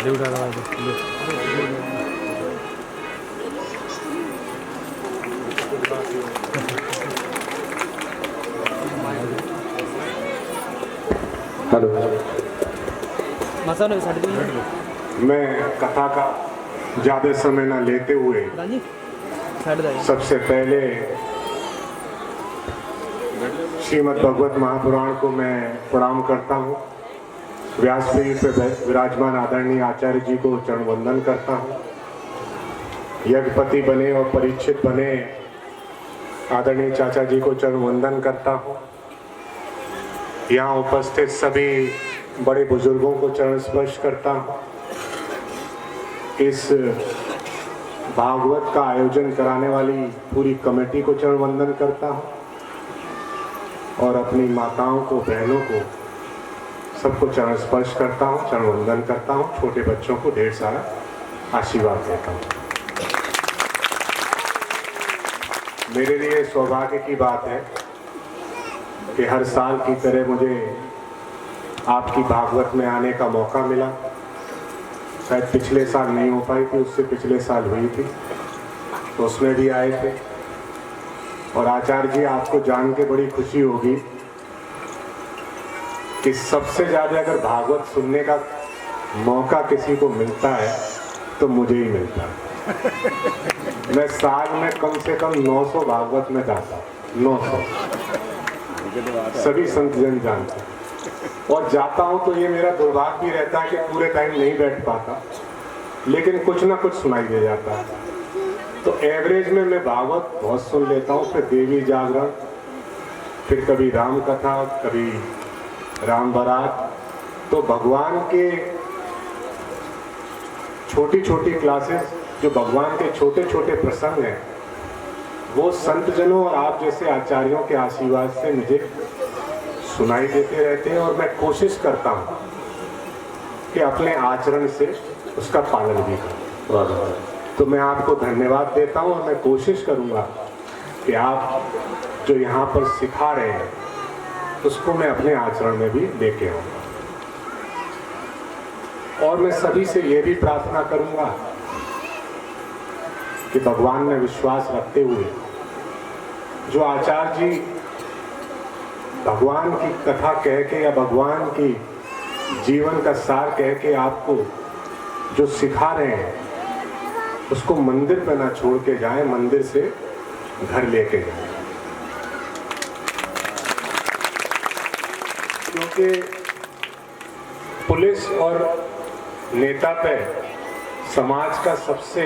Hello, मसाला मैं कथा का ज़्यादा समय न लेते हुए सबसे पहले श्रीमद् भगवत महापुराण को मैं प्रणाम करता हूँ। व्यासपीठ पे विराजमान आदरणीय आचार्य जी को चरण वंदन करता हूँ। यज्ञपति बने और परीक्षित बने आदरणीय चाचा जी को चरण वंदन करता हूँ। यहाँ उपस्थित सभी बड़े बुजुर्गों को चरण स्पर्श करता हूँ। इस भागवत का आयोजन कराने वाली पूरी कमेटी को चरण वंदन करता हूँ और अपनी माताओं को, बहनों को, सबको चरण स्पर्श करता हूँ, चरण वंदन करता हूँ। छोटे बच्चों को ढेर सारा आशीर्वाद देता हूँ। मेरे लिए सौभाग्य की बात है कि हर साल की तरह मुझे आपकी भागवत में आने का मौका मिला। शायद पिछले साल नहीं हो पाई थी, उससे पिछले साल हुई थी, तो उसमें भी आए थे। और आचार्य जी, आपको जान के बड़ी खुशी होगी कि सबसे ज़्यादा अगर भागवत सुनने का मौका किसी को मिलता है तो मुझे ही मिलता है। मैं साल में कम से कम 900 भागवत में जाता हूँ, 900। सभी संत जन जानते हैं। और जाता हूँ तो ये मेरा दुर्भाग्य भी रहता है कि पूरे टाइम नहीं बैठ पाता, लेकिन कुछ ना कुछ सुनाई दे जाता है। तो एवरेज में मैं भागवत बहुत सुन लेता हूँ। फिर देवी जागरण, फिर कभी राम कथा, कभी राम बारात। तो भगवान के छोटी छोटी क्लासेस, जो भगवान के छोटे छोटे प्रसंग हैं, वो संत जनों और आप जैसे आचार्यों के आशीर्वाद से मुझे सुनाई देते रहते हैं। और मैं कोशिश करता हूँ कि अपने आचरण से उसका पालन भी करूँ। तो मैं आपको धन्यवाद देता हूँ और मैं कोशिश करूँगा कि आप जो यहाँ पर सिखा रहे हैं उसको मैं अपने आचरण में भी लेके आऊँगा। और मैं सभी से ये भी प्रार्थना करूँगा कि भगवान में विश्वास रखते हुए जो आचार्य जी भगवान की कथा कह के या भगवान की जीवन का सार कह के आपको जो सिखा रहे हैं उसको मंदिर पे ना छोड़ के जाएं, मंदिर से घर लेके जाएं। क्योंकि पुलिस और नेता पे समाज का सबसे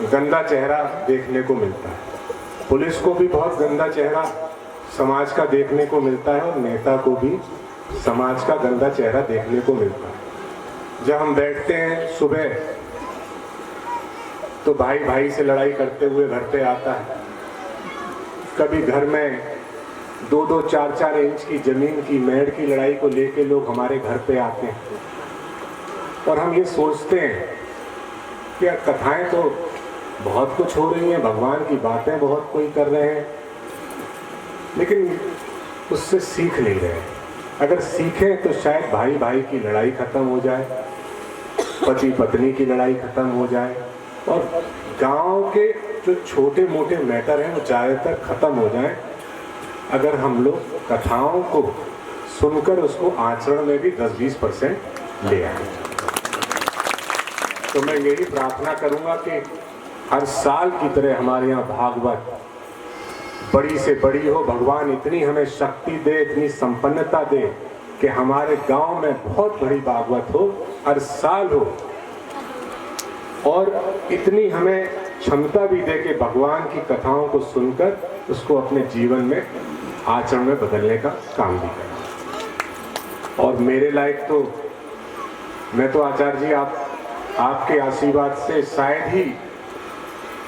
गंदा चेहरा देखने को मिलता है। पुलिस को भी बहुत गंदा चेहरा समाज का देखने को मिलता है और नेता को भी समाज का गंदा चेहरा देखने को मिलता है। जब हम बैठते हैं सुबह तो भाई भाई से लड़ाई करते हुए घर पे आता है। कभी घर में 2-2, 4-4 इंच की जमीन की मेड़ की लड़ाई को लेके लोग हमारे घर पे आते हैं और हम ये सोचते हैं कि यार कथाएं तो बहुत कुछ हो रही हैं, भगवान की बातें बहुत कोई कर रहे हैं, लेकिन उससे सीख नहीं रहे। अगर सीखें तो शायद भाई भाई की लड़ाई खत्म हो जाए, पति पत्नी की लड़ाई खत्म हो जाए और गांव के जो छोटे मोटे मैटर हैं वो ज़्यादातर खत्म हो जाएं अगर हम लोग कथाओं को सुनकर उसको आचरण में भी 10-20% ले आए। तो मैं यही प्रार्थना करूंगा कि हर साल की तरह हमारे यहाँ भागवत बड़ी से बड़ी हो। भगवान इतनी हमें शक्ति दे, इतनी संपन्नता दे कि हमारे गांव में बहुत बड़ी भागवत हो, हर साल हो। और इतनी हमें क्षमता भी दे कि भगवान की कथाओं को सुनकर उसको अपने जीवन में आचरण में बदलने का काम भी करें। और मेरे लायक तो मैं तो आचार्य जी आपके आशीर्वाद से शायद ही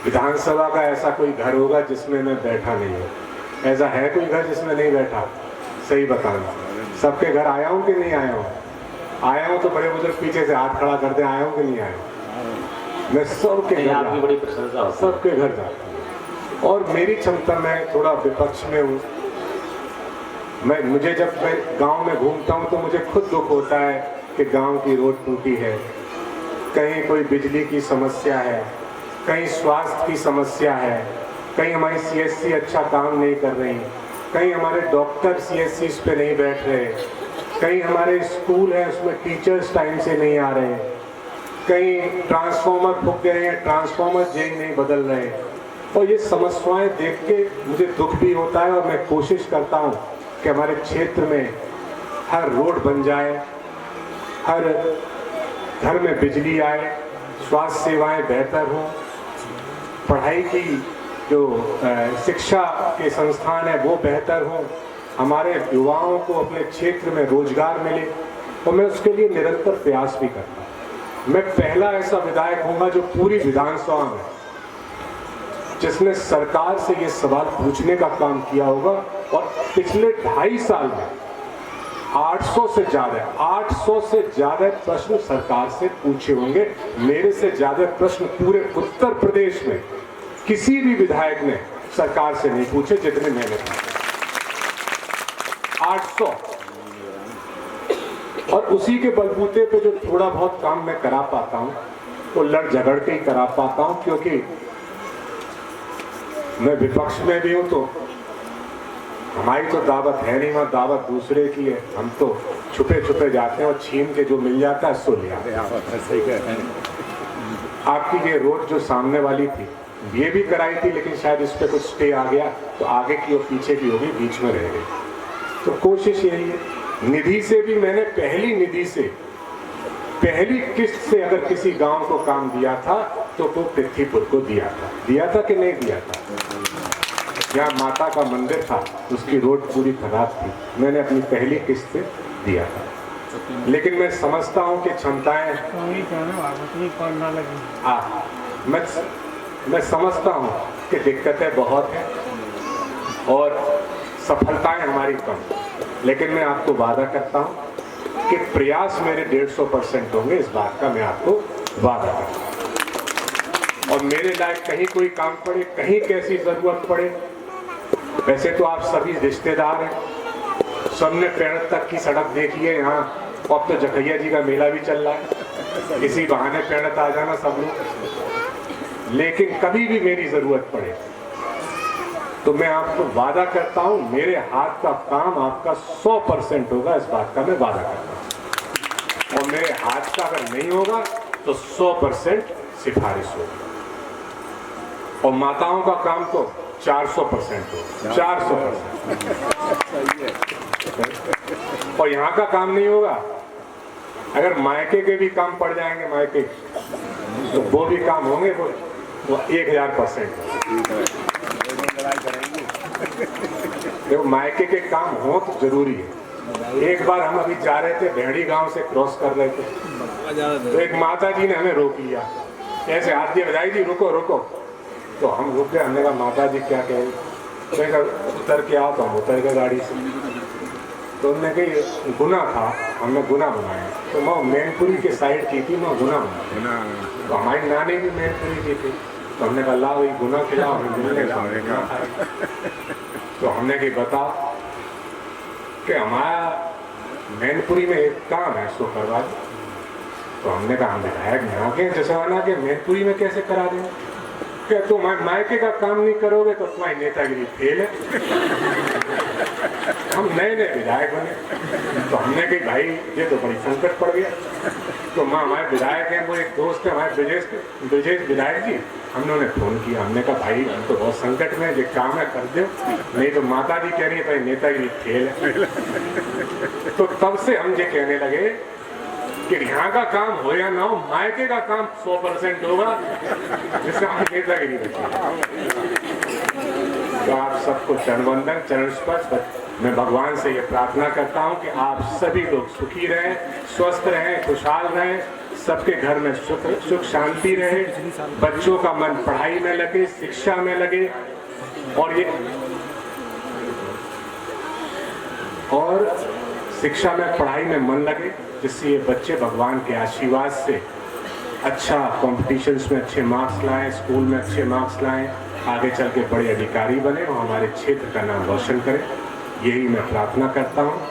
विधानसभा का ऐसा कोई घर होगा जिसमें मैं बैठा नहीं हूँ। ऐसा है कोई घर जिसमें नहीं बैठा? सही बताना, सबके घर आया हूँ कि नहीं आया हूँ? आया हूँ तो बड़े बुजुर्ग पीछे से हाथ खड़ा करते, आया हूँ कि नहीं आया हूँ? मैं सबके घर, बड़ी प्रशंसा, सबके घर जाता हूँ। और मेरी क्षमता, मैं थोड़ा विपक्ष में हूँ। मुझे जब मैं गांव में घूमता हूँ तो मुझे खुद दुख होता है कि गांव की रोड टूटी है, कहीं कोई बिजली की समस्या है, कहीं स्वास्थ्य की समस्या है, कहीं हमारी सीएससी अच्छा काम नहीं कर रही, कहीं हमारे डॉक्टर सीएससी पे नहीं बैठ रहे, कहीं हमारे स्कूल है उसमें टीचर्स टाइम से नहीं आ रहे, कहीं ट्रांसफार्मर फूक गए हैं, ट्रांसफार्मर जेल नहीं बदल रहे। और ये समस्याएं देख के मुझे दुख भी होता है और मैं कोशिश करता हूँ कि हमारे क्षेत्र में हर रोड बन जाए, हर घर में बिजली आए, स्वास्थ्य सेवाएं बेहतर हों, पढ़ाई की जो शिक्षा के संस्थान है वो बेहतर हों, हमारे युवाओं को अपने क्षेत्र में रोजगार मिले, और मैं उसके लिए निरंतर प्रयास भी करता हूँ। मैं पहला ऐसा विधायक होऊंगा जो पूरी विधानसभा में जिसने सरकार से ये सवाल पूछने का काम किया होगा, और पिछले 2.5 साल में 800 से ज्यादा प्रश्न सरकार से पूछे होंगे। मेरे से ज्यादा प्रश्न पूरे उत्तर प्रदेश में किसी भी विधायक ने सरकार से नहीं पूछे जितने मैंने पूछे, 800। और उसी के बलबूते पे जो थोड़ा बहुत काम मैं करा पाता हूं वो लड़ झगड़ के ही करा पाता हूं, क्योंकि मैं विपक्ष में भी हूं तो हमारी तो दावत है नहीं, वहां दावत दूसरे की है। हम तो छुपे छुपे जाते हैं और छीन के जो मिल जाता है सो ले आते हैं। आपकी ये रोड जो सामने वाली थी ये भी कराई थी, लेकिन शायद इस पे कुछ स्टे आ गया तो आगे की और पीछे की होगी, बीच में रह गई। तो कोशिश यही है। निधि से भी मैंने पहली किस्त से अगर किसी गांव को काम दिया था तो वो पृथ्वीपुर को दिया था कि नहीं दिया था। यहाँ माता का मंदिर था, उसकी रोड पूरी खराब थी, मैंने अपनी पहली किस्त से दिया था। लेकिन मैं समझता हूँ कि क्षमताएं मैं समझता हूँ कि दिक्कतें बहुत हैं और सफलताएं हमारी कम, लेकिन मैं आपको वादा करता हूँ कि प्रयास मेरे 150% होंगे। इस बात का मैं आपको वादा करता हूँ। और मेरे लायक कहीं कोई काम पड़े, कहीं कैसी जरूरत पड़े, वैसे तो आप सभी रिश्तेदार हैं, सबने पेड़ तक की सड़क देखी है यहाँ, अब तो जखैया जी का मेला भी चल रहा है, इसी बहाने पेड़ आ जाना सब लोग। लेकिन कभी भी मेरी जरूरत पड़े तो मैं आपको वादा करता हूं मेरे हाथ का काम आपका 100% होगा, इस बात का मैं वादा करता हूं। और मेरे हाथ का अगर नहीं होगा तो 100% सिफारिश होगी। और माताओं का काम तो 400% होगा, 400%। और यहाँ का काम नहीं होगा, अगर मायके के भी काम पड़ जाएंगे, मायके तो वो भी काम होंगे, वो 1000%। देखो मायके के काम हो तो जरूरी है। एक बार हम अभी जा रहे थे, भेड़ी गांव से क्रॉस कर रहे थे, तो एक माता जी ने हमें रोक लिया, ऐसे हाथ दिया, बधाई जी रुको रुको। तो हम रुक गए, हमने कहा माता जी क्या कह रही, उतर के आओ, तो हम उतर गए गाड़ी से। तो उन्होंने कही गुना था, हमने गुना बनाया। तो मैं मैनपुरी के साइड की थी, मैं गुना बनाया, तो हमारी नानी भी मैनपुरी की थी, तो हमने कहा ला वही गुना खिलाओ, तो हमने कही बताओ कि हमारा मैनपुरी में एक काम है, इसको करवा दो। तो हमने कहा हम विधायक यहाँ के जसवाना के, मैनपुरी में कैसे करा देंगे? क्या तुम मायके का काम नहीं करोगे तो तुम्हारी नेतागिरी फेल है। हम नए विधायक बने, तो हमने कही भाई ये तो बड़ी संकट पड़ गया। तो हमारे विधायक हैं, वो एक दोस्त है हमारे ब्रजेश विधायक जी, हमने उन्हें फोन किया, हमने कहा भाई हम तो बहुत संकट में, ये काम है कर दो, नहीं तो माता जी कह रही है भाई नेतागिरी फेल है। तो तब से हम ये कहने लगे कि यहाँ का काम हो या ना हो, मायके का काम 100% होगा, जिसका नेतागिरी बची। तो आप सबको चरणवंदन, चरण स्पर्श। मैं भगवान से ये प्रार्थना करता हूँ कि आप सभी लोग सुखी रहें, स्वस्थ रहें, खुशहाल रहें, सबके घर में सुख शांति रहे, बच्चों का मन पढ़ाई में लगे, शिक्षा में लगे, और शिक्षा में पढ़ाई में मन लगे, जिससे ये बच्चे भगवान के आशीर्वाद से अच्छा कॉम्पिटिशन्स में अच्छे मार्क्स लाएं, स्कूल में अच्छे मार्क्स लाएं, आगे चल के बड़े अधिकारी बने और हमारे क्षेत्र का नाम रोशन करें। यही मैं प्रार्थना करता हूँ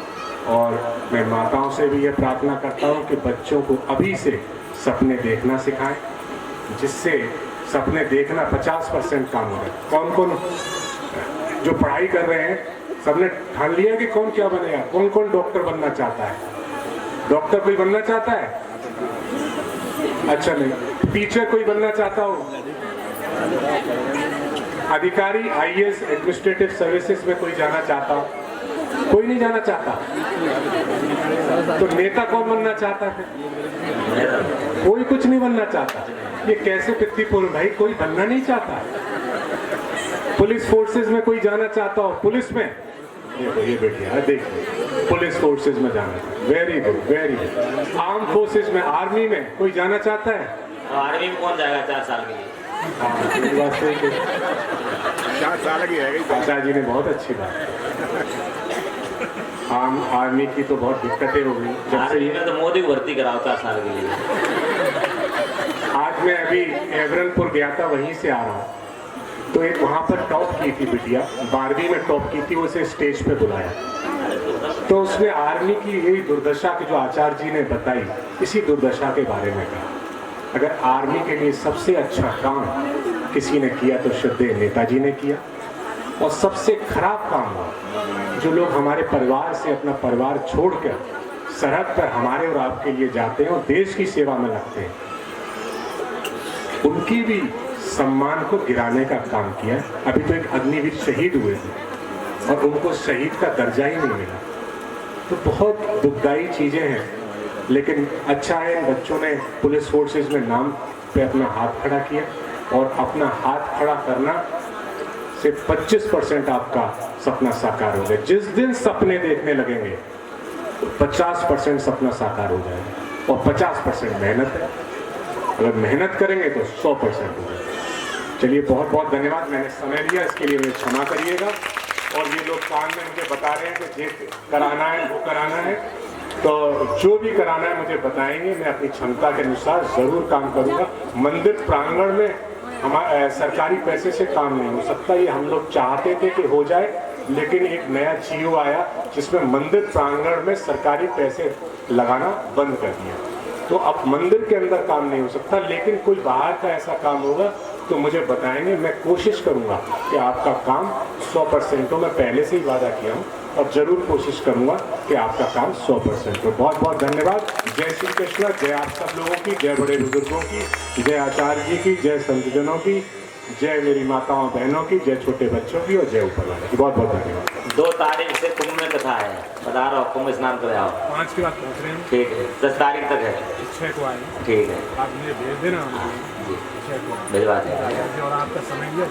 और मैं माताओं से भी ये प्रार्थना करता हूँ कि बच्चों को अभी से सपने देखना सिखाएं, जिससे सपने देखना 50% काम हो रहा है। कौन कौन जो पढ़ाई कर रहे हैं सबने ठान लिया कि कौन क्या बनेगा? कौन कौन डॉक्टर बनना चाहता है? डॉक्टर कोई बनना चाहता है? अच्छा नहीं। टीचर कोई बनना चाहता हो? अधिकारी आईएएस एडमिनिस्ट्रेटिव सर्विसेज में कोई जाना चाहता हो? कोई नहीं जाना चाहता। तो नेता कौन बनना चाहता है? कोई कुछ नहीं बनना चाहता। ये कैसे पितृपूर्ण भाई, कोई बनना नहीं चाहता। पुलिस फोर्सेस में कोई जाना चाहता हो? पुलिस में ये बेटिया देखिए, पुलिस फोर्सेस में जाना, very good very good. Arm forces में, आर्मी में कोई जाना चाहता है? आर्मी में कौन जाएगा 4 साल के लिए? 4 साल की है। चाचा जी ने बहुत अच्छी बात। आर्मी की तो बहुत दिक्कतें हो गई जब से। आर्मी में तो मोदी को भर्ती कराओ 4 साल के लिए। आज मैं अभी एवरनपुर गया था, वहीं से आ रहा हूँ, तो एक वहाँ पर टॉप की थी बिटिया, 12वीं में टॉप की थी, उसे स्टेज पे बुलाया तो उसने आर्मी की यही दुर्दशा की जो आचार्य जी ने बताई, इसी दुर्दशा के बारे में कहा। अगर आर्मी के लिए सबसे अच्छा काम किसी ने किया तो श्रद्धेय नेताजी ने किया, और सबसे खराब काम हुआ जो लोग हमारे परिवार से अपना परिवार छोड़कर सरहद पर हमारे और आपके लिए जाते हैं और देश की सेवा में लगते हैं, उनकी भी सम्मान को गिराने का काम किया। अभी तो एक अग्निवीर शहीद हुए थे और उनको शहीद का दर्जा ही नहीं मिला। तो बहुत दुखदायी चीजें हैं, लेकिन अच्छा है बच्चों ने पुलिस फोर्सेस में नाम पे अपना हाथ खड़ा किया, और अपना हाथ खड़ा करना से 25% आपका सपना साकार हो गया। जिस दिन सपने देखने लगेंगे 50% सपना साकार हो जाएगा, और 50% मेहनत है। अगर मेहनत करेंगे तो 100% हो जाएगा। चलिए बहुत बहुत धन्यवाद, मैंने समय लिया, इसके लिए मुझे क्षमा करिएगा। और ये लोग कान में मुझे बता रहे हैं कि जे कराना है वो कराना है, तो जो भी कराना है मुझे बताएंगे, मैं अपनी क्षमता के अनुसार जरूर काम करूंगा। मंदिर प्रांगण में हमारे सरकारी पैसे से काम नहीं हो सकता, ये हम लोग चाहते थे कि हो जाए, लेकिन एक नया जीओ आया जिसमें मंदिर प्रांगण में सरकारी पैसे लगाना बंद कर दिया। तो अब मंदिर के अंदर काम नहीं हो सकता, लेकिन कोई बाहर का ऐसा काम होगा तो मुझे बताएंगे। मैं कोशिश करूंगा कि आपका काम 100% हो। मैं पहले से ही वादा किया हूं और जरूर कोशिश करूंगा कि आपका काम 100% हो। बहुत बहुत धन्यवाद। जय श्री कृष्ण। जय आप सब लोगों की, जय बड़े बुजुर्गों की, जय आचार्य जी की, जय संतजनों की, जय मेरी माताओं बहनों की, जय छोटे बच्चों की, और जय ऊपर वाले की। बहुत बहुत धन्यवाद। 2 तारीख से कुंभ में कथा है, बता रहा हूँ, कुंभ स्नान कर आओ। 5 के बाद पहुँच रहे हैं। ठीक है, 10 तारीख तक है। 6 को आए। ठीक है, आप मुझे भेज देना। जी 6 को भिजवा देंगे। और आपका समय भी